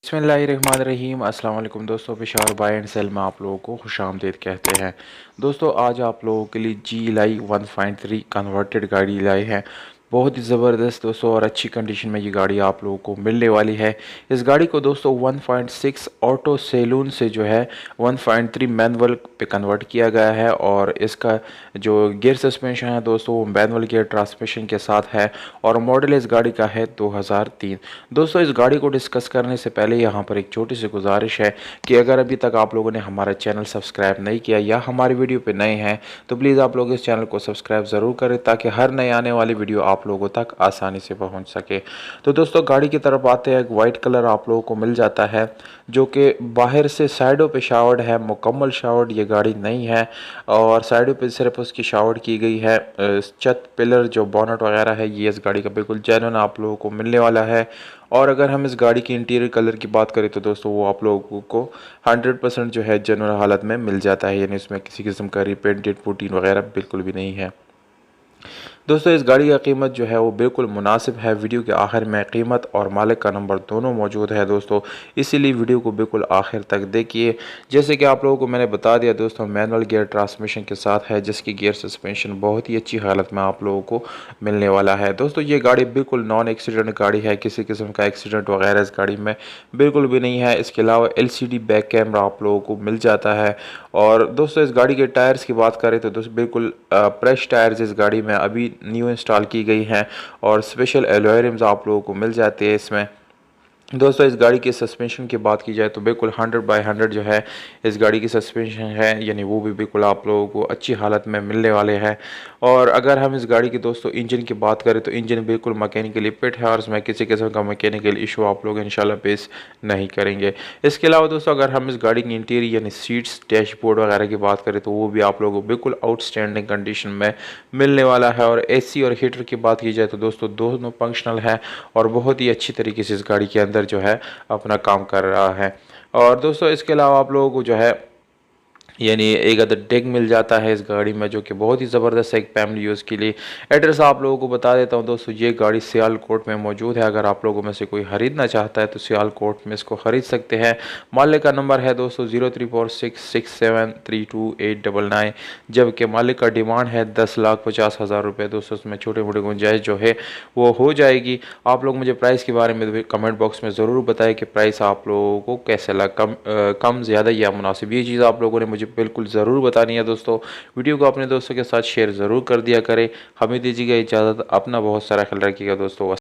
बिस्मिल्लाहिर्रहमानिर्रहीम अस्सलाम वालेकुम दोस्तों, पेशावर बाय एंड सेल में आप लोगों को खुशामदीद कहते हैं। दोस्तों आज आप लोगों के लिए GLI 1.3 कन्वर्टेड गाड़ी लाई है। बहुत ही ज़बरदस्त दोस्तों और अच्छी कंडीशन में ये गाड़ी आप लोगों को मिलने वाली है। इस गाड़ी को दोस्तों 1.6 ऑटो सैलून से जो है 1.3 मैनुअल पे कन्वर्ट किया गया है और इसका जो गियर सस्पेंशन है दोस्तों वो मैनुअल गियर ट्रांसमिशन के साथ है और मॉडल इस गाड़ी का है 2003। दोस्तों इस गाड़ी को डिस्कस करने से पहले यहाँ पर एक छोटी सी गुजारिश है कि अगर अभी तक आप लोगों ने हमारा चैनल सब्सक्राइब नहीं किया या हमारी वीडियो पे नए हैं तो प्लीज़ आप लोग इस चैनल को सब्सक्राइब ज़रूर करें ताकि हर नए आने वाली वीडियो आप लोगों तक आसानी से पहुँच सके। तो दोस्तों गाड़ी की तरफ आते हैं। एक वाइट कलर आप लोगों को मिल जाता है जो कि बाहर से साइडों पे शावर्ड है, मुकम्मल शावर्ड ये गाड़ी नहीं है और साइडों पे सिर्फ उसकी शावर्ड की गई है। छत पिलर जो बोनट वगैरह है ये इस गाड़ी का बिल्कुल जेन्युइन आप लोगों को मिलने वाला है। और अगर हम इस गाड़ी की इंटीरियर कलर की बात करें तो दोस्तों वो आप लोगों को 100% जो है जेन्युइन हालत में मिल जाता है, यानी इसमें किसी किस्म का रिपेंटेड पुटीन वगैरह बिल्कुल भी नहीं है। दोस्तों इस गाड़ी का कीमत जो है वो बिल्कुल मुनासिब है। वीडियो के आखिर में कीमत और मालिक का नंबर दोनों मौजूद है दोस्तों, इसीलिए वीडियो को बिल्कुल आखिर तक देखिए। जैसे कि आप लोगों को मैंने बता दिया दोस्तों मैनुअल गियर ट्रांसमिशन के साथ है जिसकी गियर सस्पेंशन बहुत ही अच्छी हालत में आप लोगों को मिलने वाला है। दोस्तों ये गाड़ी बिल्कुल नॉन एक्सीडेंट गाड़ी है, किसी किस्म का एक्सीडेंट वगैरह इस गाड़ी में बिल्कुल भी नहीं है। इसके अलावा LCD बैक कैमरा आप लोगों को मिल जाता है। और दोस्तों इस गाड़ी के टायर्स की बात करें तो दोस्तों बिल्कुल फ्रेश टायर्स इस गाड़ी में अभी न्यू इंस्टॉल की गई हैं और स्पेशल एलॉय रिम्स आप लोगों को मिल जाते हैं इसमें। दोस्तों इस गाड़ी की सस्पेंशन की बात की जाए तो बिल्कुल 100/100 जो है इस गाड़ी की सस्पेंशन है, यानी वो भी बिल्कुल आप लोगों को अच्छी हालत में मिलने वाले हैं। और अगर हम इस गाड़ी की दोस्तों इंजन की बात करें तो इंजन बिल्कुल मैकेनिकली फिट है और इसमें किसी किस्म का मैकेनिकल इशू आप लोग इंशाल्लाह फेस नहीं करेंगे। इसके अलावा दोस्तों अगर हम इस गाड़ी की इंटीरियर यानी सीट्स डैशबोर्ड वगैरह की बात करें तो वो भी आप लोगों को बिल्कुल आउटस्टैंडिंग कंडीशन में मिलने वाला है। और AC और हीटर की बात की जाए तो दोस्तों दोनों फंक्शनल है और बहुत ही अच्छी तरीके से इस गाड़ी के अंदर जो है अपना काम कर रहा है। और दोस्तों इसके अलावा आप लोगों को जो है यानी एक अदर डेक मिल जाता है इस गाड़ी में जो कि बहुत ही ज़बरदस्त है एक फैमिली यूज़ के लिए। एड्रेस आप लोगों को बता देता हूं दोस्तों, ये गाड़ी सियालकोट में मौजूद है। अगर आप लोगों में से कोई ख़रीदना चाहता है तो सियालकोट में इसको ख़रीद सकते हैं। मालिक का नंबर है दोस्तों 0346673289, जबकि मालिक का डिमांड है 10,50,000 रुपये। दोस्तों उसमें छोटे मोटे गुंजाइश जो है वो हो जाएगी। आप लोग मुझे प्राइस के बारे में कमेंट बॉक्स में ज़रूर बताएं कि प्राइस आप लोगों को कैसे लगा, कम ज़्यादा या मुनासिब। ये चीज़ आप लोगों ने मुझे बिल्कुल ज़रूर बतानी है दोस्तों। वीडियो को अपने दोस्तों के साथ शेयर ज़रूर कर दिया करें। हमें दीजिएगा इजाज़त, अपना बहुत सारा ख्याल रखिएगा दोस्तों।